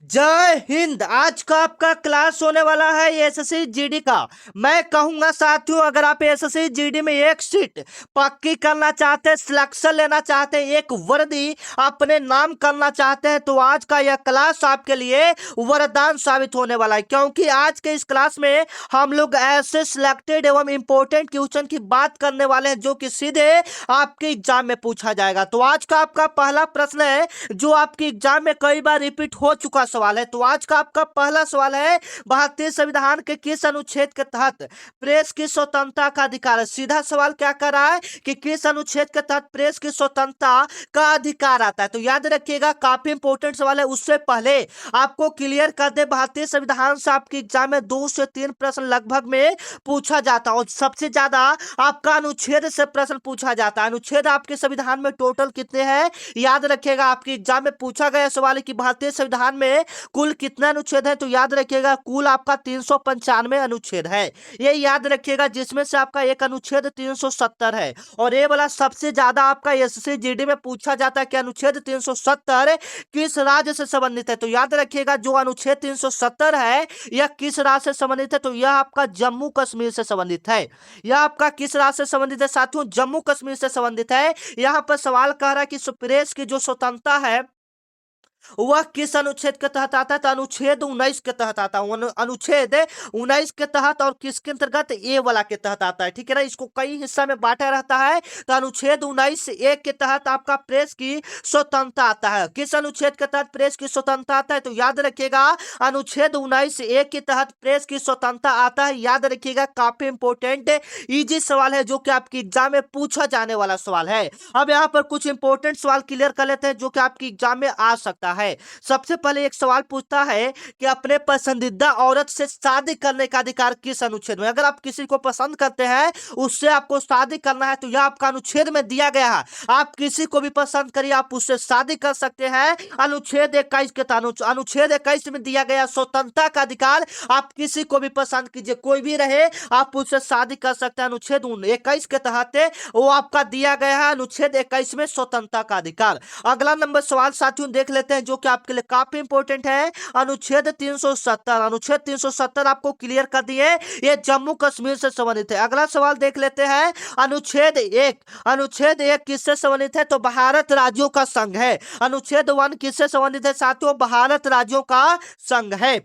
जय हिंद। आज का आपका क्लास होने वाला है एसएससी जीडी का। मैं कहूंगा साथियों, अगर आप एसएससी जीडी में एक सीट पक्की करना चाहते हैं, सिलेक्शन लेना चाहते हैं, एक वर्दी अपने नाम करना चाहते हैं, तो आज का यह क्लास आपके लिए वरदान साबित होने वाला है। क्योंकि आज के इस क्लास में हम लोग ऐसे सिलेक्टेड एवं इंपॉर्टेंट क्वेश्चन की बात करने वाले हैं जो कि सीधे आपके एग्जाम में पूछा जाएगा। तो आज का आपका पहला प्रश्न है जो आपके एग्जाम में कई बार रिपीट हो चुका सवाल है। तो आज का आपका पहला सवाल है, भारतीय संविधान के किस अनुच्छेद के तहत प्रेस की स्वतंत्रता का अधिकार है। सीधा सवाल क्या कर रहा है कि किस अनुच्छेद के तहत प्रेस की स्वतंत्रता का अधिकार आता है। तो याद रखिएगा, काफी इंपॉर्टेंट सवाल है। उससे पहले आपको क्लियर कर दे, भारतीय संविधान से आपके एग्जाम में 2 से 3 प्रश्न लगभग में पूछा जाता है और सबसे ज्यादा आपका अनुच्छेद से प्रश्न पूछा जाता है। अनुच्छेद आपके संविधान में टोटल कितने हैं याद रखिएगा। आपके एग्जाम में पूछा गया सवाल है कि भारतीय संविधान में कुल कितने अनुच्छेद है। तो याद रखिएगा, कुल आपका 395 अनुच्छेद है, ये याद रखिएगा, जिसमें से आपका एक अनुच्छेद 370 है। और ये वाला सबसे ज्यादा आपका एसएससी जीडी में पूछा जाता है कि अनुच्छेद 370 किस राज्य से संबंधित है। तो याद रखिएगा, जो अनुच्छेद 370 है यह किस राज्य से संबंधित है। तो यह आपका जम्मू कश्मीर से संबंधित है। यह आपका किस राज्य से संबंधित है साथियों? जम्मू कश्मीर से संबंधित है। यहाँ पर सवाल कह रहा है कि प्रेस की जो स्वतंत्रता है वह किस अनुच्छेद के तहत आता है। तो अनुच्छेद 19 के तहत आता है। अनुच्छेद 19 के तहत और किसके अंतर्गत? ए वाला के तहत आता है। ठीक है ना, इसको कई हिस्सा में बांटा रहता है। तो अनुच्छेद 19 ए के तहत आपका प्रेस की स्वतंत्रता आता है। किस अनुच्छेद के तहत प्रेस की स्वतंत्रता आता है? तो याद रखिएगा, अनुच्छेद 19 ए के तहत प्रेस की स्वतंत्रता आता है। याद रखिएगा, काफी इंपॉर्टेंट इजी सवाल है जो कि आपकी एग्जाम में पूछा जाने वाला सवाल है। अब यहाँ पर कुछ इंपॉर्टेंट सवाल क्लियर कर लेते हैं जो कि आपकी एग्जाम में आ सकता है। सबसे पहले एक सवाल पूछता है कि अपने पसंदीदा औरत से शादी करने का अधिकार किस अनुच्छेद में। अगर आप किसी को पसंद करते हैं, उससे आपको शादी करना है, तो यह आपका अनुच्छेद में दिया गया है। आप किसी को भी पसंद करिए, आप उससे शादी कर सकते हैं। अनुच्छेद 21 के तहत, अनुच्छेद 21 में दिया गया स्वतंत्रता का अधिकार। आप किसी को भी पसंद कीजिए, कोई भी रहे, आप उससे शादी कर सकते हैं। अनुच्छेद 21 के तहत वो आपका दिया गया है, अनुच्छेद 21 में स्वतंत्रता का अधिकार। अगला नंबर सवाल साथियों देख लेते हैं जो कि आपके लिए काफी इंपॉर्टेंट है। अनुच्छेद 370, अनुच्छेद 370 आपको क्लियर कर दिए, ये जम्मू कश्मीर से संबंधित है। अगला सवाल देख लेते हैं, अनुच्छेद 1, अनुच्छेद 1 किससे संबंधित है? तो भारत राज्यों का संघ है। अनुच्छेद 1 किससे संबंधित है साथियों? भारत राज्यों का संघ है।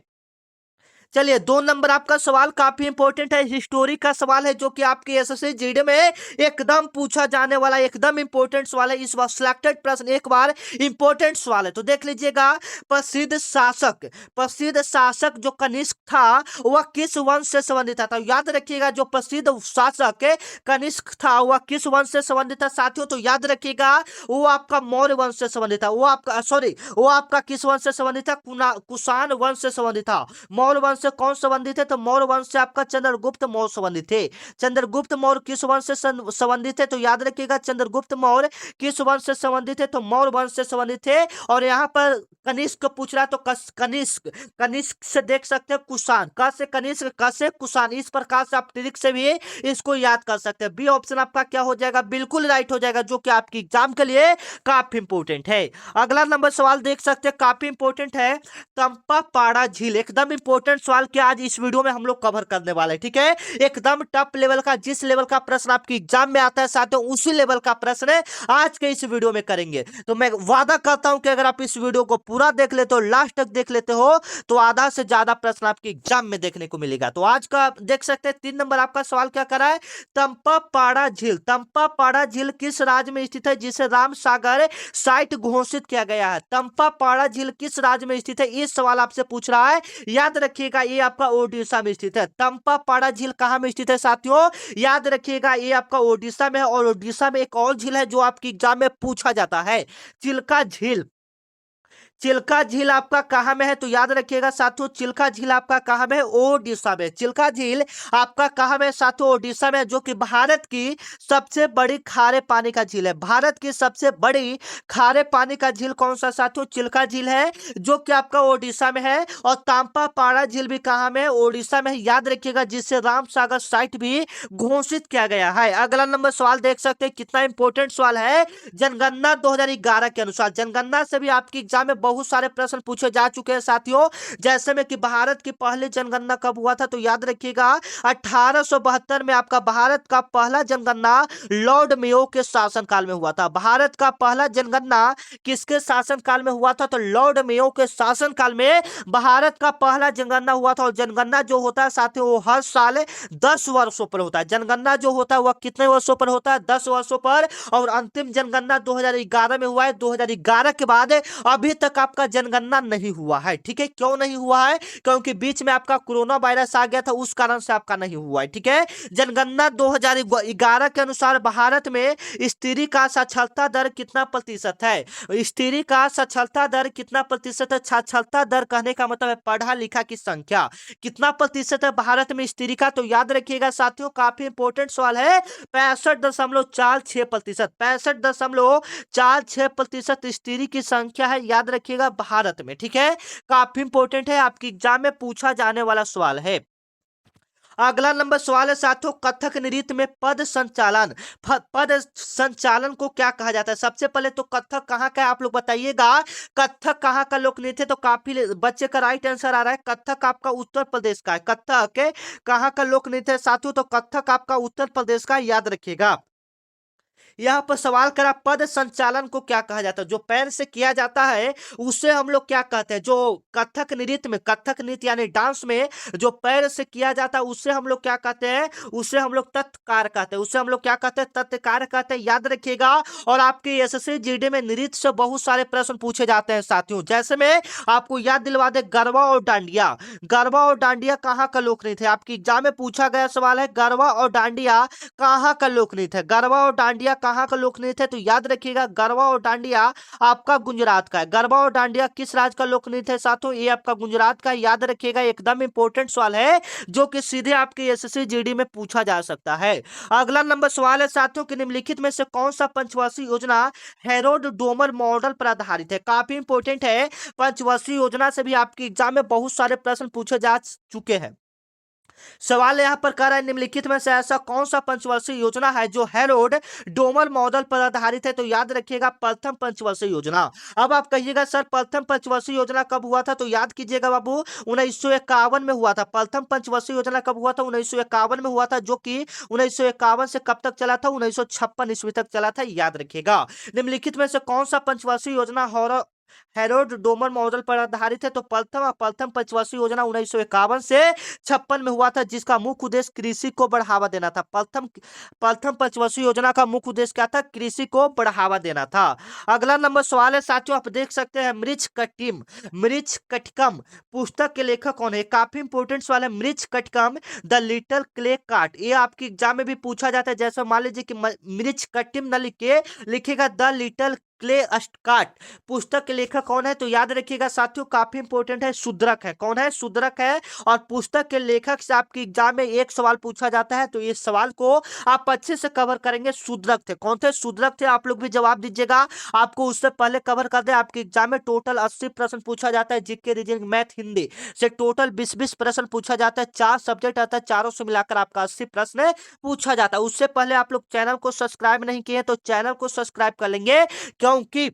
चलिए, 2 नंबर आपका सवाल काफी इंपॉर्टेंट है, हिस्टोरी का सवाल है जो कि आपके एसएससी जीडी में एकदम पूछा जाने वाला एकदम इंपॉर्टेंट सवाल है। इस बार सिलेक्टेड प्रश्न एक बार इंपॉर्टेंट सवाल है, तो देख लीजिएगा। प्रसिद्ध शासक जो कनिष्क था वह किस वंश से संबंधित था? तो याद रखिएगा, जो प्रसिद्ध शासक कनिष्क था वह किस वंश से संबंधित था साथियों? तो याद रखिएगा, वो आपका मौर्य वंश से संबंधित था। वो आपका किस वंश से संबंधित था? कुषाण वंश से संबंधित था। मौर्य वंश से कौन संबंधित है? तो मौर्य वंश से आपका चंद्रगुप्त मौर्य संबंधित थे। चंद्रगुप्त मौर्य किस वंश से संबंधित है? तो याद रखिएगा, चंद्रगुप्त मौर्य किस वंश से संबंधित है? तो मौर्य वंश से संबंधित थे। और यहाँ पर कनिष्क पूछ रहा है, तो कनिष्क, कनिष्क से देख सकते हैं कुषाण, क से कनिष्क, क से कुषाण। इस प्रकार से आप ट्रिक से भी इसको याद कर सकते हैं। बी ऑप्शन आपका क्या हो जाएगा? बिल्कुल राइट हो जाएगा, जो कि आपकी एग्जाम के लिए काफी इंपोर्टेंट है। अगला नंबर सवाल देख सकते हैं, काफी इंपोर्टेंट है, तंपापाड़ा झील। एकदम इंपॉर्टेंट सवाल कि आज इस वीडियो में हम लोग कवर करने वाले हैं। ठीक है, एकदम टफ लेवल का, जिस लेवल का प्रश्न आपकी एग्जाम में आता है साथियों, उसी लेवल का प्रश्न आज के इस वीडियो में करेंगे। तो मैं वादा करता हूं कि अगर आप इस वीडियो को पूरा देख लेते हो, लास्ट तक देख लेते हो, तो आधा से ज्यादा प्रश्न आपके एग्जाम में देखने को मिलेगा। तो आज का देख सकते हैं 3 नंबर आपका सवाल क्या करा है, तंपापाड़ा झील। तंपापाड़ा झील किस राज्य में स्थित है जिसे राम सागर साइट घोषित किया गया है? तंपापाड़ा झील किस राज्य में स्थित है, ये सवाल आपसे पूछ रहा है। याद रखिएगा, ये आपका ओडिशा में स्थित है। तंपापाड़ा झील कहां में स्थित है साथियों? याद रखिएगा, ये आपका ओडिशा में है। और ओडिशा में एक और झील है जो आपकी एग्जाम में पूछा जाता है, चिल्का झील। चिल्का झील आपका कहां में है? तो याद रखिएगा साथियों, चिल्का झील आपका कहां में है? ओडिशा में। चिल्का झील आपका कहां में है साथियों? ओडिशा में, जो कि भारत की सबसे बड़ी खारे पानी का झील है। भारत की सबसे बड़ी खारे पानी का झील कौन सा साथियों? चिल्का झील है, जो कि आपका ओडिशा में है। और तांपापाड़ा झील भी कहां में है? ओडिशा में है। याद रखिएगा, जिससे राम सागर साइट भी घोषित किया गया है। अगला नंबर सवाल देख सकते हैं, कितना इंपॉर्टेंट सवाल है। जनगणना 2011 के अनुसार, जनगणना से भी आपकी एग्जाम में बहुत सारे प्रश्न पूछे जा चुके हैं साथियों। जैसे में कि भारत की पहली जनगणना कब हुआ था, तो याद रखिएगा 1872 में आपका भारत का पहला जनगणना लॉर्ड मेयो के शासनकाल में हुआ था। भारत का पहला जनगणना किसके शासनकाल में हुआ था, तो लॉर्ड मेयो के शासनकाल में भारत का पहला जनगणना हुआ था। और जनगणना जो होता है साथियों वो हर साल 10 वर्षों पर होता है। जनगणना जो होता है वह कितने वर्षों पर होता है, 10 वर्षों पर। और अंतिम जनगणना 2011 में हुआ है। 2011 के बाद अभी तक आपका जनगणना नहीं हुआ है। ठीक है, क्यों नहीं हुआ है, क्योंकि बीच में आपका कोरोना वायरस आ गया था, उस कारण से आपका नहीं हुआ है। ठीक है, जनगणना 2011 के अनुसार भारत में स्त्री का साक्षरता दर कितना प्रतिशत है। स्त्री का साक्षरता दर कितना प्रतिशत है। साक्षरता दर कहने का मतलब है पढ़ा लिखा की संख्या। कितना प्रतिशत है भारत में स्त्री का, तो याद रखिएगा साथियों, काफी इंपॉर्टेंट सवाल है। 65.46%। 65.46% स्त्री की संख्या है, याद रखिएगा भारत में। ठीक है, काफी इंपॉर्टेंट है, आपकी एग्जाम में पूछा जाने वाला सवाल है। अगला नंबर सवाल है साथियों, कथक नृत्य में पद संचालन। पद संचालन को क्या कहा जाता है। सबसे पहले तो कथक कहाँ का है आप लोग बताइएगा। कथक कहाँ का लोक नृत्य है, तो काफी बच्चे का राइट आंसर आ रहा है, कथक आपका उत्तर प्रदेश का है। कथक कहाँ का लोक नृत्य है साथियों, तो कथक आपका उत्तर प्रदेश का, याद रखिएगा। यहाँ पर सवाल करा पद संचालन को क्या कहा जाता है। जो पैर से किया जाता है उसे हम लोग क्या कहते हैं। जो कथक नृत्य में, कथक नृत्य यानी डांस में जो पैर से किया जाता है उसे हम लोग क्या कहते हैं, उसे हम लोग तत्कार कहते हैं। उसे हम लोग क्या कहते हैं, तत्कार कहते हैं, याद रखिएगा। और आपके एसएससी जीडी में नृत्य से बहुत सारे प्रश्न पूछे जाते हैं साथियों। जैसे में आपको याद दिलवा दे, गरबा और डांडिया। गरबा और डांडिया कहाँ का लोक नृत्य है। आपकी एग्जाम में पूछा गया सवाल है, गरबा और डांडिया कहाँ का लोक नृत्य है। गरबा और डांडिया कहाँ का लोक नृत्य है, तो याद रखिएगा गरबा और डांडिया आपका गुजरात का है। गरबा और डांडिया किस राज्य का लोक नृत्य है साथियों, ये आपका गुजरात का, याद रखिएगा। एकदम इंपॉर्टेंट सवाल है जो कि सीधे आपके एसएससी जीडी में पूछा जा सकता है। अगला नंबर सवाल है साथियों कि निम्नलिखित में से कौन सा पंचवर्षीय योजना हेरोड डोमर मॉडल पर आधारित है। काफी इंपॉर्टेंट है, पंचवर्षीय योजना से भी आपके एग्जाम में बहुत सारे प्रश्न पूछे जा चुके हैं। सवाल यहां पर कर रहा है, निम्नलिखित में से ऐसा कौन सा पंचवर्षीय योजना है जो हेरोड डोमर मॉडल पर आधारित है, तो याद रखिएगा प्रथम पंचवर्षीय योजना। अब आप कहिएगा सर प्रथम पंचवर्षीय योजना कब हुआ था, तो याद कीजिएगा बाबू 1951 में हुआ था। प्रथम पंचवर्षीय योजना कब हुआ था, 1951 में हुआ था, जो कि 1951 से कब तक चला था, 1956 ईस्वी तक चला था, याद रखिएगा। निम्नलिखित में से कौन सा पंचवर्षीय योजना हेरोड डोमर मॉडल पर आधारित है, तो प्रथम पंचवर्षीय योजना 1951 से 56 में हुआ था, जिसका मुख्य उद्देश्य कृषि को बढ़ावा देना था। प्रथम पंचवर्षीय योजना का मुख्य उद्देश्य क्या था, कृषि को बढ़ावा देना था। अगला नंबर सवाल है साथियों, आप देख सकते हैं मृच कटिकम पुस्तक के लेखक कौन है। काफी इंपोर्टेंट सवाल है, मृच कटिकम द लिटिल क्ले कार्ट। ये आपकी एग्जाम में भी पूछा जाता है। जैसे मान लीजिए कि मृच कटिम न लिखे, लिखेगा द लिटिल क्ले अस्टकाट। पुस्तक के लेखक कौन है, तो याद रखिएगा साथियों, काफी इंपॉर्टेंट है, शूद्रक है। कौन है, शूद्रक है। और पुस्तक के लेखक से आपकी एग्जाम में एक सवाल पूछा जाता है, तो इस सवाल को आप अच्छे से कवर करेंगे। शूद्रक थे, कौन थे, शूद्रक थे। आप लोग भी जवाब दीजिएगा, आपको उससे पहले कवर कर दे। आपके एग्जाम में टोटल 80 प्रश्न पूछा जाता है। जीके रीजनिंग मैथ हिंदी से टोटल 20-20 प्रश्न पूछा जाता है। 4 सब्जेक्ट आता है, चारों से मिलाकर आपका 80 प्रश्न पूछा जाता है। उससे पहले आप लोग चैनल को सब्सक्राइब नहीं किए तो चैनल को सब्सक्राइब कर लेंगे, क्योंकि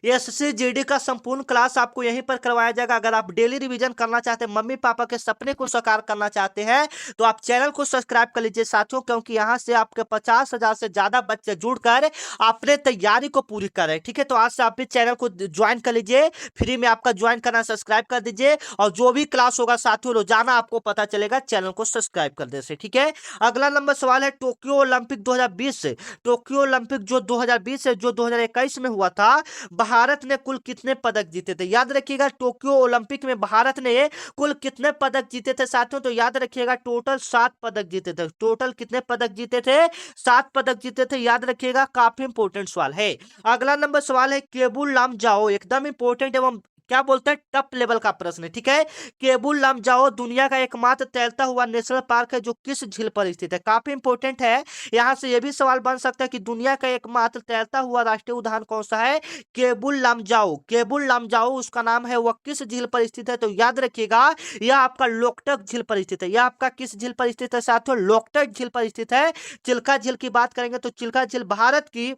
एसएससी जीडी का संपूर्ण क्लास आपको यहीं पर करवाया जाएगा। अगर आप डेली रिवीजन करना चाहते हैं, मम्मी पापा के सपने को साकार करना चाहते हैं, तो आप चैनल को सब्सक्राइब कर लीजिए साथियों, क्योंकि यहां से आपके 50,000 से ज्यादा बच्चे जुड़कर अपने तैयारी को पूरी कर रहे हैं। ठीक है, तो आज से आप भी चैनल को ज्वाइन कर लीजिए, फ्री में आपका ज्वाइन करना, सब्सक्राइब कर दीजिए। और जो भी क्लास होगा साथियों रोजाना आपको पता चलेगा, चैनल को सब्सक्राइब कर दे से। ठीक है, अगला नंबर सवाल है टोक्यो ओलंपिक 2020 से। टोक्यो ओलंपिक जो 2020 है, जो 2021 में हुआ था, भारत ने कुल कितने पदक जीते थे। याद रखिएगा टोक्यो ओलंपिक में भारत ने कुल कितने पदक जीते थे साथियों, तो याद रखिएगा टोटल 7 पदक जीते थे। टोटल कितने पदक जीते थे, 7 पदक जीते थे, याद रखिएगा। काफी इंपोर्टेंट सवाल है। अगला नंबर सवाल है केबुल लामजाओ, एकदम इंपोर्टेंट एवं क्या बोलते हैं टॉप लेवल का प्रश्न है। ठीक है, केबुल लामजाओ दुनिया का एकमात्र तैरता हुआ नेशनल पार्क है जो किस झील पर स्थित है। काफी इंपोर्टेंट है, यहां से यह भी सवाल बन सकता है कि दुनिया का एकमात्र तैरता हुआ राष्ट्रीय उद्यान कौन सा है। केबुल लामजाओ, केबुल लामजाओ उसका नाम है, वह किस झील पर स्थित है, तो याद रखिएगा यह आपका लोकटक झील पर स्थित है। यह आपका किस झील पर स्थित है साथियों, लोकटक झील पर स्थित है। चिल्का झील की बात करेंगे तो चिल्का झील भारत की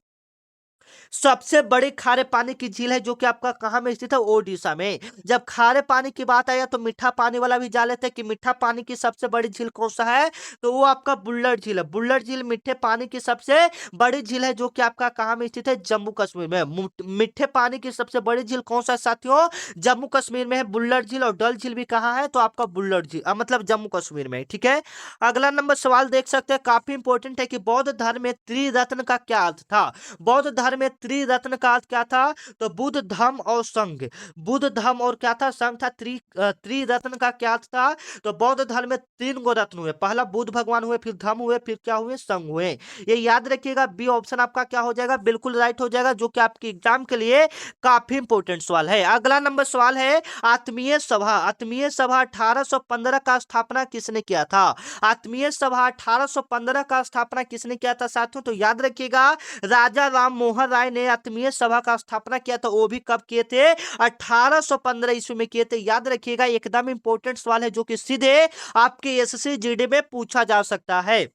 सबसे बड़ी खारे पानी की झील है जो कि आपका कहाँ में स्थित है, ओडिशा में। जब खारे पानी की बात आया तो मीठा पानी वाला भी जान लेते हैं कि मीठा पानी की सबसे बड़ी झील कौन सा है, तो वो आपका बुल्लर झील है। बुल्लर झील मीठे पानी की सबसे बड़ी झील है जो कि आपका कहाँ में स्थित है, जम्मू कश्मीर में। मीठे पानी की सबसे बड़ी झील कौन सा है साथियों, जम्मू कश्मीर में है बुल्लर झील। और डल झील भी कहाँ है, तो आपका बुल्लर झील मतलब जम्मू कश्मीर में, ठीक है। अगला नंबर सवाल देख सकते हैं, काफी इंपॉर्टेंट है कि बौद्ध धर्म में त्रिरत्न का क्या अर्थ था। बौद्ध धर्म में त्रिरत्न का अर्थ क्या था, तो बुद्ध धम्म और संघ। बुद्ध धम्म और क्या था, संघ था। त्रिरत्न का क्या अर्थ था, तो बौद्ध धर्म में 3 गो रत्न हुए। पहला बुद्ध भगवान हुए, फिर धम्म हुए, फिर क्या हुए, संघ हुए। ये याद रखिएगा, बी ऑप्शन आपका क्या हो जाएगा, बिल्कुल राइट हो जाएगा, जो कि आपके एग्जाम के लिए काफी इंपॉर्टेंट सवाल है। अगला नंबर सवाल है, आत्मीय सभा। आत्मीय सभा 1815 का स्थापना किसने किया था। आत्मीय सभा 1815 का स्थापना किसने किया था साथियों, तो याद रखिएगा, राजा राम मोहन राय ने आत्मीय सभा का स्थापना किया था। वो भी कब किए थे, 1815 ईस्वी में किए थे। याद रखिएगा, एकदम इंपॉर्टेंट सवाल है जो कि सीधे आपके एसएससी जीडी में पूछा जा सकता है।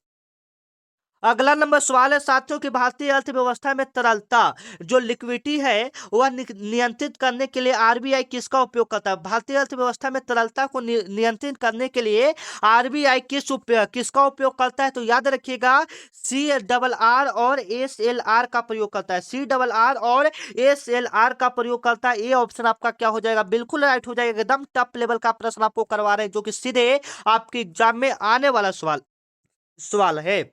अगला नंबर सवाल है साथियों की, भारतीय अर्थव्यवस्था में तरलता जो लिक्विडिटी है वह नियंत्रित करने के लिए आरबीआई किसका उपयोग करता है। भारतीय अर्थव्यवस्था में तरलता को नियंत्रित करने के लिए आरबीआई किसका उपयोग करता है, तो याद रखिएगा, CRR और SLR का प्रयोग करता है। CRR और SLR का प्रयोग करता है। ये ऑप्शन आपका क्या हो जाएगा, बिल्कुल राइट हो जाएगा। एकदम टफ लेवल का प्रश्न आपको करवा रहे हैं जो कि सीधे आपके एग्जाम में आने वाला सवाल सवाल है।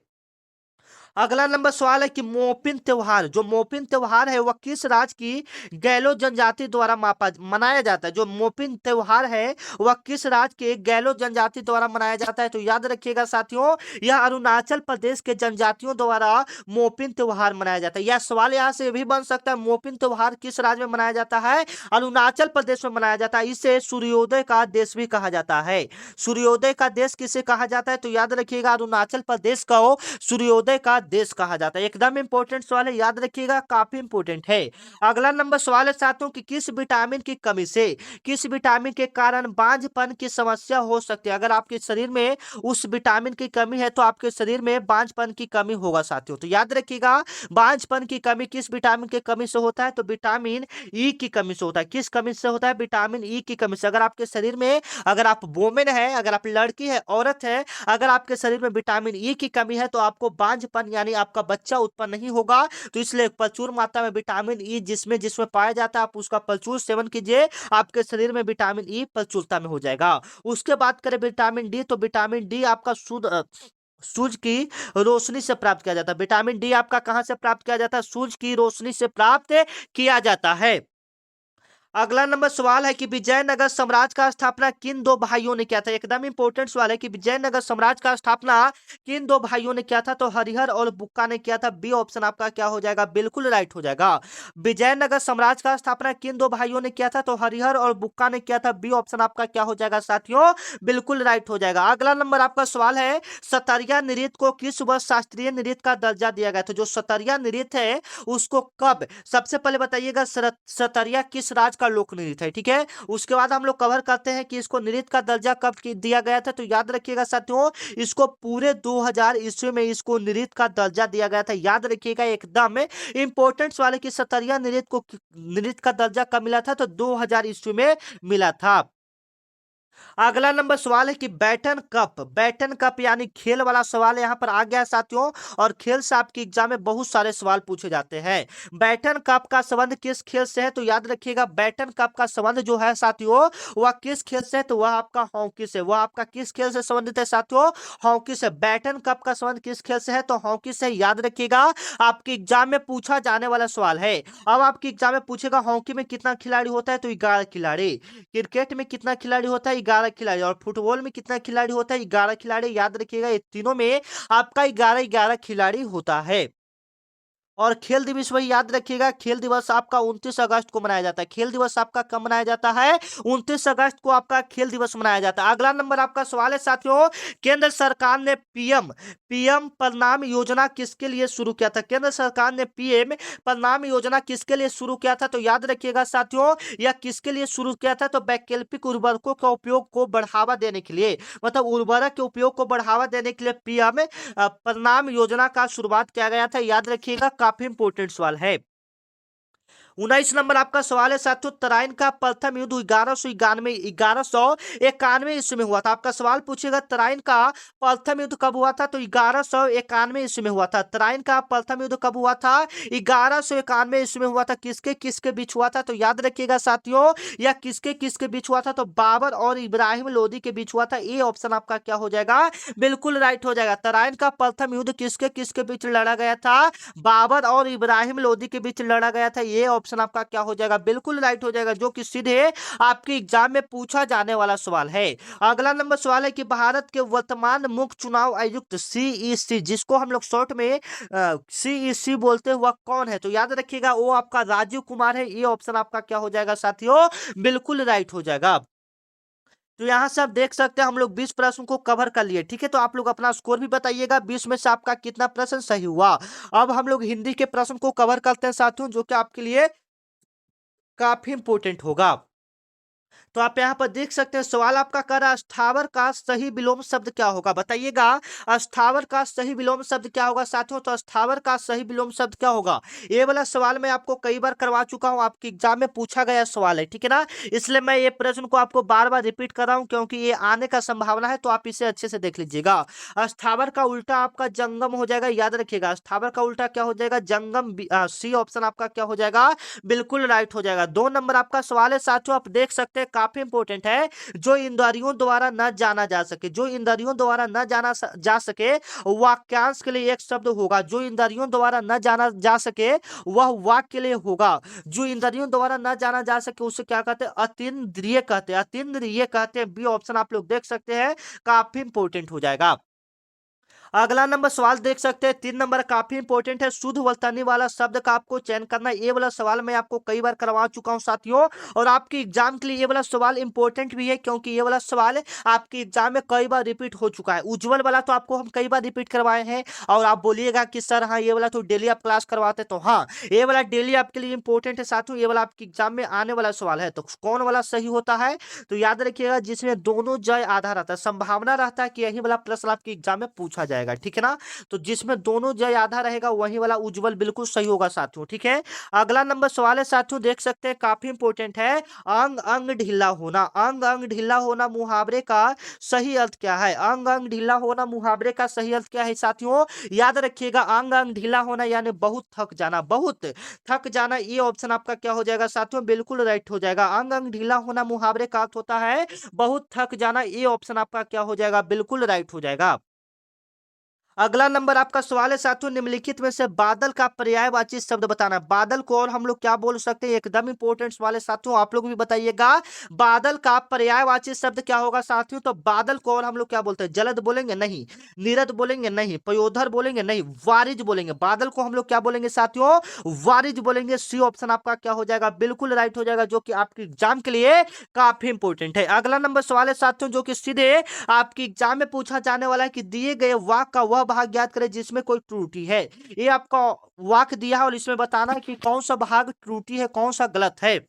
अगला नंबर सवाल है कि मोपिन त्योहार, जो मोपिन त्योहार है वह किस राज्य की गैलो जनजाति द्वारा मनाया जाता है। जो मोपिन त्योहार है वह किस राज्य के गैलो जनजाति द्वारा मनाया जाता है, तो याद रखिएगा साथियों, यह अरुणाचल प्रदेश के जनजातियों द्वारा मोपिन त्योहार मनाया जाता है। यह सवाल यहाँ से भी बन सकता है, मोपिन त्योहार किस राज्य में मनाया जाता है, अरुणाचल प्रदेश में मनाया जाता है। इसे सूर्योदय का देश भी कहा जाता है। सूर्योदय का देश किसे कहा जाता है, तो याद रखिएगा, अरुणाचल प्रदेश को सूर्योदय का देश कहा जाता है। एकदम इंपॉर्टेंट सवाल है, याद रखिएगा, काफी इंपॉर्टेंट है। अगला नंबर सवाल है साथियों कि किस विटामिन की कमी से, किस विटामिन के कारण बांझपन की समस्या हो सकती है। अगर आपके शरीर में उस विटामिन की कमी है तो आपके शरीर में बांझपन की कमी होगा साथियों। तो याद रखिएगा, बांझपन की कमी किस विटामिन की कमी से होता है, तो विटामिन ई की कमी से होता है। किस कमी से होता है, विटामिन ई की कमी से। अगर आपके शरीर में, अगर आप वोमेन है, अगर आप लड़की है, औरत है, अगर आपके शरीर में विटामिन ई की कमी है तो आपको बांझपन यानी आपका बच्चा उत्पन्न नहीं होगा। तो इसलिए प्रचुर मात्रा में विटामिन ई जिसमें जिसमें पाया जाता है, आप उसका प्रचुर सेवन कीजिए, आपके शरीर में विटामिन ई प्रचुरता में हो जाएगा। उसके बाद करें विटामिन डी, तो विटामिन डी आपका सूरज की रोशनी से प्राप्त किया जाता है। विटामिन डी आपका कहां से प्राप्त किया जाता है, सूरज की रोशनी से प्राप्त किया जाता है। अगला नंबर सवाल है कि विजयनगर साम्राज्य का स्थापना किन दो भाइयों ने किया था। एकदम इंपॉर्टेंट सवाल है कि विजयनगर साम्राज्य का स्थापना किन दो भाइयों ने किया था, तो हरिहर और बुक्का ने किया था। बी ऑप्शन आपका क्या हो जाएगा, बिल्कुल राइट हो जाएगा। विजयनगर साम्राज्य का स्थापना किन दो भाइयों ने किया था, तो हरिहर और बुक्का ने किया था। बी ऑप्शन आपका क्या हो जाएगा साथियों, बिल्कुल राइट हो जाएगा। अगला नंबर आपका सवाल है, सतरिया नृत्य को किस वर्ष शास्त्रीय नृत्य का दर्जा दिया गया था। जो सतरिया नृत्य है उसको कब, सबसे पहले बताइएगा, सतरिया किस राज्य का लोक नृत्य है, ठीक है। उसके बाद हम लोग कवर करते हैं कि इसको नृत्य का दर्जा कब दिया गया था। तो याद रखिएगा साथियों, इसको पूरे 2000 ईस्वी में इसको नृत्य का दर्जा दिया गया था। याद रखिएगा, एकदम इंपॉर्टेंट सवाल है कि सतरिया नृत्य का दर्जा कब मिला था, तो 2000 ईस्वी में मिला था। अगला नंबर सवाल है कि बैटन कप यानी खेल वाला सवाल यहाँ पर आ गया है साथियों। और खेल से आपके एग्जाम में बहुत सारे सवाल पूछे जाते हैं। बैटन कप का संबंध किस खेल से है, तो याद रखिएगा, बैटन कप का संबंध जो है साथियों वह किस खेल से है, तो वह आपका हॉकी से। वह आपका किस खेल से संबंधित है साथियों, हॉकी से। बैटन कप का संबंध किस खेल से है, तो हॉकी से। याद रखिएगा, आपके एग्जाम में पूछा जाने वाला सवाल है। अब आपके एग्जाम में पूछेगा हॉकी में कितना खिलाड़ी होता है, तो 11 खिलाड़ी। क्रिकेट में कितना खिलाड़ी होता है, 11 खिलाड़ी। और फुटबॉल में कितना खिलाड़ी होता है, 11 खिलाड़ी। याद रखिएगा, ये तीनों में आपका 11-11 खिलाड़ी होता है। और खेल दिवस वही याद रखिएगा, खेल दिवस आपका 29 अगस्त को मनाया जाता है। खेल दिवस आपका कब मनाया जाता है, 29 अगस्त को आपका खेल दिवस मनाया जाता है। अगला नंबर आपका सवाल है साथियों, केंद्र सरकार ने पीएम प्रणाम योजना किसके लिए शुरू किया था। केंद्र सरकार ने पीएम प्रणाम योजना किसके लिए शुरू किया था, तो याद रखिएगा साथियों, यह किसके लिए शुरू किया था, तो वैकल्पिक उर्वरकों का उपयोग को बढ़ावा देने के लिए, मतलब उर्वरक के उपयोग को बढ़ावा देने के लिए पीएम प्रणाम योजना का शुरुआत किया गया था। याद रखिएगा, काफी इंपोर्टेंट सवाल है। 19 नंबर आपका सवाल है साथियों, तराइन का प्रथम युद्ध 1191 ईस्वी में हुआ था। आपका सवाल पूछेगा तराइन का प्रथम युद्ध कब हुआ था, तो 1191 ईस्वी में हुआ था। तराइन का प्रथम युद्ध कब हुआ था, 1191 ईस्वी में हुआ था। किसके किसके बीच हुआ था, तो याद रखिएगा साथियों, या किसके किसके बीच हुआ था, तो बाबर और इब्राहिम लोदी के बीच हुआ था। ये ऑप्शन आपका क्या हो जाएगा, बिल्कुल राइट हो जाएगा। तराइन का प्रथम युद्ध किसके किसके बीच लड़ा गया था, बाबर और इब्राहिम लोदी के बीच लड़ा गया था। ये ऑप्शन आपका क्या हो जाएगा, बिल्कुल राइट हो जाएगा, जो कि सीधे आपके एग्जाम में पूछा जाने वाला सवाल है। अगला नंबर सवाल है कि भारत के वर्तमान मुख्य चुनाव आयुक्त सीईसी, जिसको हम लोग शॉर्ट में सीईसी बोलते हैं, वह कौन है, तो याद रखिएगा वो आपका राजीव कुमार है। ये ऑप्शन आपका क्या हो जाएगा साथियों, बिल्कुल राइट हो जाएगा। तो यहाँ से आप देख सकते हैं हम लोग 20 प्रश्न को कवर कर लिए, ठीक है। तो आप लोग अपना स्कोर भी बताइएगा, 20 में से आपका कितना प्रश्न सही हुआ। अब हम लोग हिंदी के प्रश्न को कवर करते हैं साथियों, जो कि आपके लिए काफी इंपोर्टेंट होगा। तो आप यहाँ पर देख सकते हैं सवाल आपका कर रहा है, अस्थावर का सही विलोम शब्द क्या होगा, बताइएगा। अस्थावर का सही विलोम शब्द क्या होगा साथियों, तो अस्थावर का सही विलोम शब्द क्या होगा। ये वाला सवाल मैं आपको कई बार करवा चुका हूँ, आपके एग्जाम में पूछा गया सवाल है, ठीक है ना। इसलिए मैं ये प्रश्न को आपको बार बार रिपीट कर रहा हूँ, क्योंकि ये आने का संभावना है, तो आप इसे अच्छे से देख लीजिएगा। अस्थावर का उल्टा आपका जंगम हो जाएगा, याद रखिएगा। अस्थावर का उल्टा क्या हो जाएगा, जंगम। सी ऑप्शन आपका क्या हो जाएगा, बिल्कुल राइट हो जाएगा। 2 नंबर आपका सवाल है साथियों, आप देख सकते हैं काफी इंपॉर्टेंट है। जो इंद्रियों द्वारा न जाना जा सके, जो इंद्रियों द्वारा न जा सके, वाक्यांश के लिए एक शब्द होगा। जो इंद्रियों द्वारा न जाना जा सके वह वाक्य के लिए होगा। जो इंद्रियों द्वारा न जाना जा सके उसे क्या कहते हैं, अतीन्द्रिय कहते हैं, अतीन्द्रिय कहते हैं। बी ऑप्शन आप लोग देख सकते हैं, काफी इंपॉर्टेंट हो जाएगा। अगला नंबर सवाल देख सकते हैं, 3 नंबर काफी इंपॉर्टेंट है। शुद्ध वर्तनी वाला शब्द का आपको चयन करना है। ये वाला सवाल मैं आपको कई बार करवा चुका हूं साथियों, और आपके एग्जाम के लिए ये वाला सवाल इंपॉर्टेंट भी है, क्योंकि ये वाला सवाल आपके एग्जाम में कई बार रिपीट हो चुका है। उज्जवल वाला तो आपको हम कई बार रिपीट करवाए हैं, और आप बोलिएगा कि सर हाँ ये वाला तो डेली आप क्लास करवाते, तो हाँ ये वाला डेली आपके लिए इंपॉर्टेंट है साथियों। ये वाला आपके एग्जाम में आने वाला सवाल है। तो कौन वाला सही होता है, तो याद रखिएगा जिसमें दोनों जय आधा रहता है, संभावना रहता है कि यही वाला प्रश्न आपके एग्जाम में पूछा जाएगा, ठीक है ना। तो जिसमें दोनों जय आधा रहेगा वही वाला उज्जवल बिल्कुल सही होगा साथियों, ठीक है। अगला नंबर सवाल है साथियों, देख सकते हैं काफी इंपॉर्टेंट है। अंग अंग ढीला होना, अंग अंग ढीला होना मुहावरे का सही अर्थ क्या है। अंग अंग ढीला होना मुहावरे का सही अर्थ क्या है साथियों, याद रखिएगा। अंग अंग ढीला होना यानी बहुत थक जाना, बहुत थक जाना। ये ऑप्शन आपका क्या हो जाएगा साथियों, बिल्कुल राइट हो जाएगा। अंग अंग ढीला होना मुहावरे का अर्थ होता है बहुत थक जाना। ये ऑप्शन आपका क्या हो जाएगा, बिल्कुल राइट हो जाएगा। अगला नंबर आपका सवाल है साथियों, निम्नलिखित में से बादल का पर्यायवाची शब्द बताना। बादल को और हम लोग क्या बोल सकते हैं, एकदम इंपॉर्टेंट सवाल है साथियों, आप लोग भी बताइएगा। बादल का पर्यायवाची शब्द क्या होगा साथियों, तो बादल को और हम लोग क्या बोलते हैं, जलद बोलेंगे नहीं, नीरद बोलेंगे नहीं, पयोधर बोलेंगे नहीं, वारिज बोलेंगे। बादल को हम लोग क्या बोलेंगे साथियों, वारिज बोलेंगे। सी ऑप्शन आपका क्या हो जाएगा, बिल्कुल राइट हो जाएगा, जो कि आपके एग्जाम के लिए काफी इंपॉर्टेंट है। अगला नंबर सवाल है साथियों, जो कि सीधे आपके एग्जाम में पूछा जाने वाला है कि दिए गए वाक्य का वह भाग ज्ञात करें जिसमें कोई त्रुटि है। ये आपका वाक्य दिया है और इसमें बताना है कि कौन सा भाग त्रुटि है, कौन सा गलत है।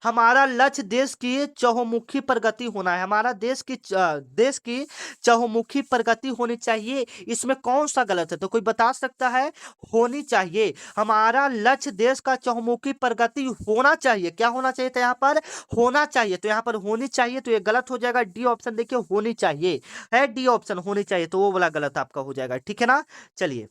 हमारा लक्ष्य देश की चहुमुखी प्रगति होना है, हमारा देश की चहुमुखी प्रगति होनी चाहिए। इसमें कौन सा गलत है, तो कोई बता सकता है, होनी चाहिए। हमारा लक्ष्य देश का चहुमुखी प्रगति होना चाहिए, क्या होना चाहिए, तो यहाँ पर होना चाहिए, तो यहाँ पर होनी चाहिए, तो ये गलत हो जाएगा। डी ऑप्शन देखिए, होनी चाहिए है, डी ऑप्शन होनी चाहिए, तो वो वाला गलत आपका हो जाएगा, ठीक है ना। चलिए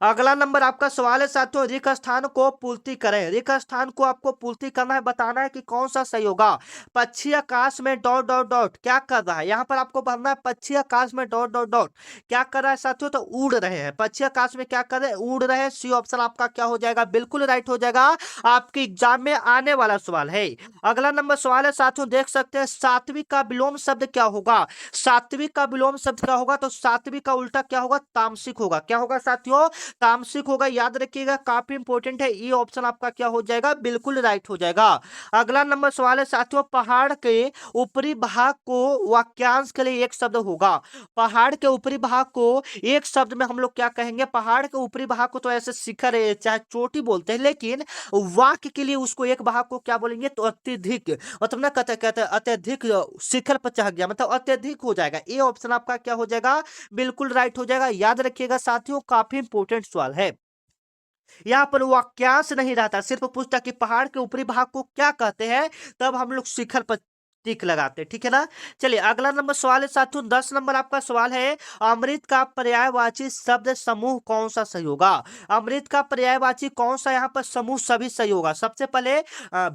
अगला नंबर आपका सवाल है साथियों, रिक्त स्थान को पूर्ति करें। रिक्त स्थान को आपको पूर्ति करना है, बताना है कि कौन सा सही होगा। पक्षी आकाश में डॉट डॉट डॉट क्या कर रहा है, यहाँ पर आपको भरना है पक्षी आकाश में डॉट डॉट डॉट क्या कर रहा है साथियों, तो उड़ रहे हैं। पक्षी आकाश में क्या कर रहे हैं, उड़ रहे हैं। सी ऑप्शन आपका क्या हो जाएगा, बिल्कुल राइट हो जाएगा, आपके एग्जाम में आने वाला सवाल है। अगला नंबर सवाल है साथियों, देख सकते हैं सात्विक का विलोम शब्द क्या होगा। सात्विक का विलोम शब्द क्या होगा, तो सात्विक का उल्टा क्या होगा, तामसिक होगा। क्या होगा साथियों, तामसिक होगा, याद रखिएगा, काफी इंपॉर्टेंट है। ये ऑप्शन आपका क्या हो जाएगा, बिल्कुल राइट हो जाएगा। अगला नंबर सवाल है साथियों, पहाड़ के ऊपरी भाग को वाक्यांश के लिए एक शब्द होगा। पहाड़ के ऊपरी भाग को एक शब्द में हम लोग क्या कहेंगे, पहाड़ के ऊपरी भाग को तो ऐसे शिखर है चाहे चोटी बोलते हैं, लेकिन वाक्य के लिए उसको एक भाग को क्या बोलेंगे, तो अत्यधिक, मतलब ना कहते कहते अत्यधिक शिखर पर चढ़ गया, मतलब अत्यधिक हो जाएगा। ये ऑप्शन आपका क्या हो जाएगा, बिल्कुल राइट हो जाएगा। याद रखिएगा साथियों, काफी इंपॉर्टेंट सवाल है। यहाँ पर वाक्यांश नहीं रहता, सिर्फ पूछता कि पहाड़ के ऊपरी भाग को क्या कहते हैं, तब हम लोग शिखर पर टिक लगाते हैं, ठीक है ना। चलिए अगला नंबर सवाल है साथियों, 10 नंबर आपका सवाल है, अमृत का पर्यायवाची शब्द समूह कौन सा सही होगा। अमृत का पर्यायवाची कौन सा यहाँ पर समूह सभी सही होगा। सबसे पहले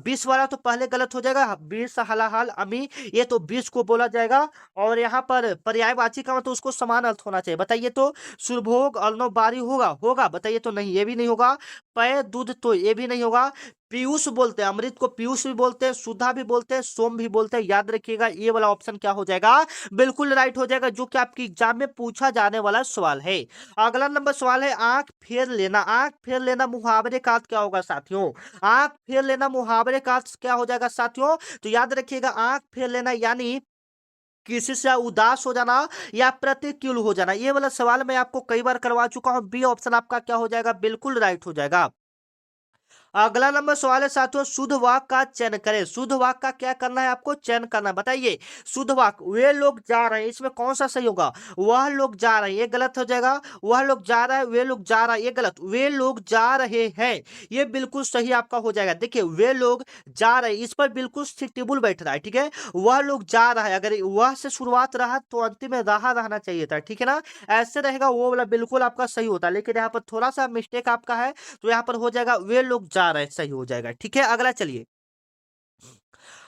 20 वाला तो पहले गलत हो जाएगा, 20 हलाहल अमी, ये तो 20 को बोला जाएगा। और यहाँ पर पर्यायवाची का मतलब उसको समान अर्थ होना चाहिए, बताइए तो। सुरभोग अर्णवबारी होगा, होगा बताइए तो। नहीं, ये भी नहीं होगा। पय दूध तो ये भी नहीं होगा। पीयूष बोलते हैं, अमृत को पीयूष भी बोलते हैं, सुधा भी बोलते हैं, सोम भी बोलते हैं। याद रखिएगा ये वाला ऑप्शन क्या हो जाएगा, बिल्कुल राइट हो जाएगा, जो कि आपकी एग्जाम में पूछा जाने वाला सवाल है। अगला नंबर सवाल है, आंख फेर लेना। आंख फेर लेना मुहावरे का अर्थ क्या होगा साथियों। आंख फेर लेना मुहावरे का अर्थ क्या हो जाएगा साथियों। तो याद रखिएगा, आंख फेर लेना यानी किसी से उदास हो जाना या प्रतिकूल हो जाना। ये वाला सवाल मैं आपको कई बार करवा चुका हूं। बी ऑप्शन आपका क्या हो जाएगा, बिल्कुल राइट हो जाएगा। अगला नंबर सवाल है साथियों, शुद्ध वाक्य का चयन करें। शुद्ध वाक्य का क्या करना है, आपको चयन करना है। बताइए शुद्ध वाक्य, वे लोग जा रहे हैं, इसमें कौन सा सही होगा। वह लोग जा रहे हैं, ये गलत हो जाएगा। वह लोग जा रहा है, वे लोग जा रहा है, ये गलत। वे लोग जा रहे हैं, ये बिल्कुल सही आपका हो जाएगा। देखिए वे लोग जा रहे हैं, इस पर बिल्कुल सिटेबल बैठ रहा है, ठीक है। वह लोग जा रहा है, अगर वह से शुरुआत रहा तो अंतिम में रहा रहना चाहिए था, ठीक है ना। ऐसे रहेगा वो वाला बिल्कुल आपका सही होता है, लेकिन यहाँ पर थोड़ा सा मिस्टेक आपका है, तो यहाँ पर हो जाएगा वे लोग जा रहे हैं, सही हो जाएगा, ठीक है। अगला चलिए,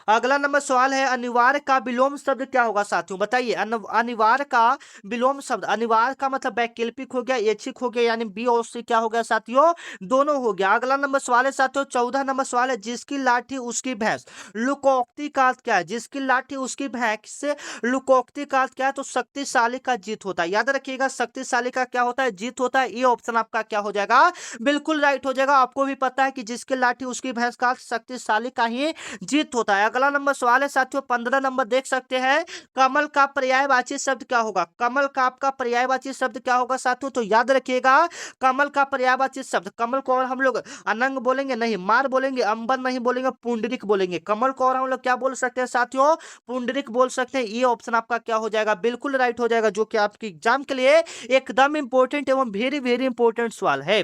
अगला नंबर सवाल है, अनिवार्य का विलोम शब्द क्या होगा साथियों। बताइए अनिवार्य का विलोम शब्द। अनिवार्य का मतलब वैकल्पिक हो गया, ऐच्छिक हो गया, यानी बी और सी क्या हो गया साथियों, दोनों हो गया। अगला नंबर सवाल है साथियों, 14 नंबर सवाल है, जिसकी लाठी उसकी भैंस। लुकोक्ति का अर्थ क्या है, जिसकी लाठी उसकी भैंस। लुकोक्ति का अर्थ क्या है, तो शक्तिशाली का जीत होता है। याद रखिएगा शक्तिशाली का क्या होता है, जीत होता है। ये ऑप्शन आपका क्या हो जाएगा, बिल्कुल राइट हो जाएगा। आपको भी पता है कि जिसकी लाठी उसकी भैंस का अर्थ शक्तिशाली का ही जीत होता है। अगला नंबर सवाल है साथियों, 15 नंबर देख सकते हैं, कमल का पर्यायवाची शब्द क्या होगा। कमल का आपका पर्यायवाची शब्द क्या होगा साथियों, तो याद रखिएगा कमल का पर्यायवाची शब्द, कमल को और हम लोग अनंग बोलेंगे नहीं, मार बोलेंगे, अंबर नहीं बोलेंगे, पुंडरिक बोलेंगे। कमल को और हम लोग क्या बोल सकते हैं साथियों, पुंडरिक बोल सकते हैं। ये ऑप्शन आपका क्या हो जाएगा, बिल्कुल राइट हो जाएगा, जो कि आपकी एग्जाम के लिए एकदम इंपॉर्टेंट एवं वेरी वेरी इंपॉर्टेंट सवाल है।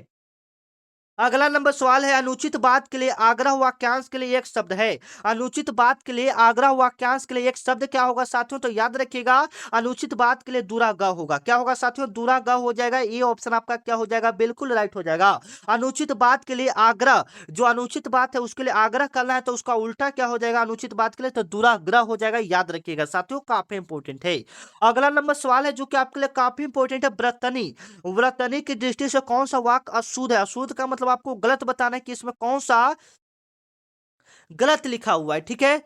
अगला नंबर सवाल है, अनुचित बात के लिए आग्रह वाक्यांश के लिए एक शब्द है। अनुचित बात के लिए आग्रह वाक्यांश के लिए एक शब्द क्या होगा साथियों, तो याद रखिएगा अनुचित बात के लिए दुराग्रह होगा। क्या होगा साथियों, दुराग्रह हो जाएगा। ये ऑप्शन आपका क्या हो जाएगा, बिल्कुल राइट हो जाएगा। अनुचित बात के लिए आग्रह, जो अनुचित बात है उसके लिए आग्रह करना है, तो उसका उल्टा क्या हो जाएगा अनुचित बात के लिए, तो दुराग्रह हो जाएगा। याद रखिएगा साथियों, काफी इंपोर्टेंट है। अगला नंबर सवाल है जो कि आपके लिए काफी इंपोर्टेंट है, व्रतनी। व्रतनी की दृष्टि से कौन सा वाक्य अशुद्ध है। अशुद्ध का मतलब आपको गलत बताना है कि इसमें कौन सा गलत लिखा हुआ है, ठीक है।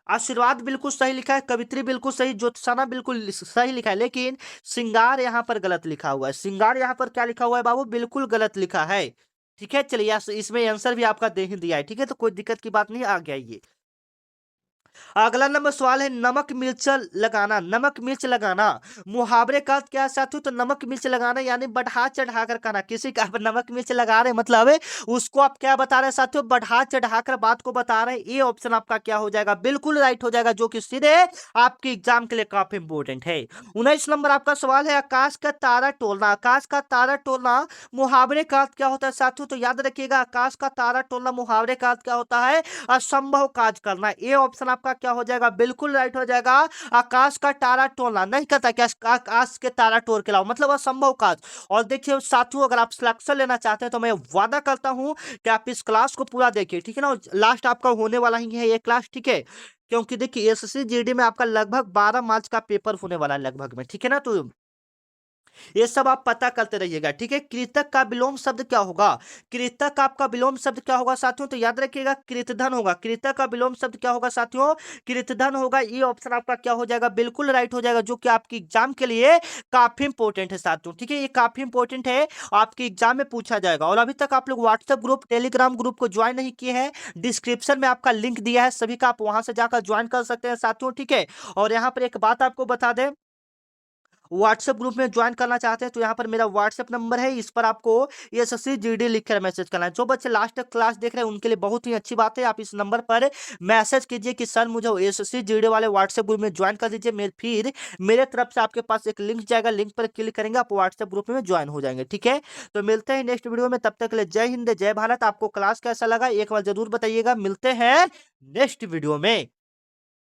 आशीर्वाद बिल्कुल सही लिखा है, कवित्री बिल्कुल सही, ज्योत्सना बिल्कुल सही लिखा है, लेकिन सिंगार यहाँ पर गलत लिखा हुआ है। सिंगार यहाँ पर क्या लिखा हुआ है बाबू, बिल्कुल गलत लिखा है, ठीक है। चलिए इसमें आंसर भी आपका दे ही दिया है, ठीक है, तो कोई दिक्कत की बात नहीं, आ गया ये। अगला नंबर सवाल है, नमक मिर्च लगाना। नमक मिर्च लगाना मुहावरे का अर्थ क्या है साथियों, तो नमक मिर्च लगाना यानी बढ़ा चढ़ा कर कहना। किसी का आप नमक मिर्च लगा रहे हैं, मतलब है उसको आप क्या बता रहे हैं साथियों, बढ़ा चढ़ा कर बात को बता रहे हैं। ये ऑप्शन आपका क्या हो जाएगा, बिल्कुल राइट हो जाएगा, जो कि सीधे आपके एग्जाम के लिए काफी इंपोर्टेंट है। 19 नंबर आपका सवाल है, आकाश का तारा टोलना। आकाश का तारा टोलना मुहावरे का अर्थ क्या होता है साथियों, तो याद रखिएगा आकाश का तारा टोलना मुहावरे का अर्थ क्या होता है, असंभव काज करना। ये ऑप्शन आपका क्या हो जाएगा, बिल्कुल राइट हो जाएगा। आकाश का तारा तोड़ना नहीं कहता कि आकाश के तारा तोड़ के लाओ, मतलब असंभव काज। और देखिए साथियों, अगर आप सिलेक्शन लेना चाहते हैं तो मैं वादा करता हूं कि आप इस क्लास को पूरा देखिए, ठीक है ना। लास्ट आपका होने वाला ही है ये क्लास, ठीक है। क्योंकि देखिए एसएससी जीडी में आपका लगभग 12 मार्च का पेपर होने वाला है लगभग में, ठीक है ना। तो ये सब आप पता करते रहिएगा, ठीक है। कृतक का विलोम शब्द क्या होगा। कृतक आपका विलोम शब्द क्या होगा साथियों, तो याद रखिएगा कृतधन होगा। कृतक का विलोम शब्द क्या होगा साथियों, कृतधन होगा। ये ऑप्शन आपका क्या हो जाएगा, बिल्कुल राइट हो जाएगा, जो कि आपकी एग्जाम के लिए काफी इंपॉर्टेंट है साथियों, ठीक है। ये काफी इंपॉर्टेंट है, आपके एग्जाम में पूछा जाएगा। और अभी तक आप लोग व्हाट्सएप ग्रुप टेलीग्राम ग्रुप को ज्वाइन नहीं किए हैं, डिस्क्रिप्शन में आपका लिंक दिया है सभी का, आप वहां से जाकर ज्वाइन कर सकते हैं साथियों, ठीक है। और यहाँ पर एक बात आपको बता दें, व्हाट्सएप ग्रुप में ज्वाइन करना चाहते हैं तो यहाँ पर मेरा व्हाट्सएप नंबर है, इस पर आपको एसएससी जीडी लिखकर मैसेज करना है। जो बच्चे लास्ट तक क्लास देख रहे हैं उनके लिए बहुत ही अच्छी बात है, आप इस नंबर पर मैसेज कीजिए कि सर मुझे एसएससी जीडी वाले व्हाट्सएप ग्रुप में ज्वाइन कर दीजिए, फिर मेरे तरफ से आपके पास एक लिंक जाएगा, लिंक पर क्लिक करेंगे आप व्हाट्सएप ग्रुप में ज्वाइन हो जाएंगे। ठीक है, तो मिलते हैं नेक्स्ट वीडियो में, तब तक के लिए जय हिंद जय भारत। आपको क्लास कैसा लगा एक बार जरूर बताइएगा। मिलते हैं नेक्स्ट वीडियो में।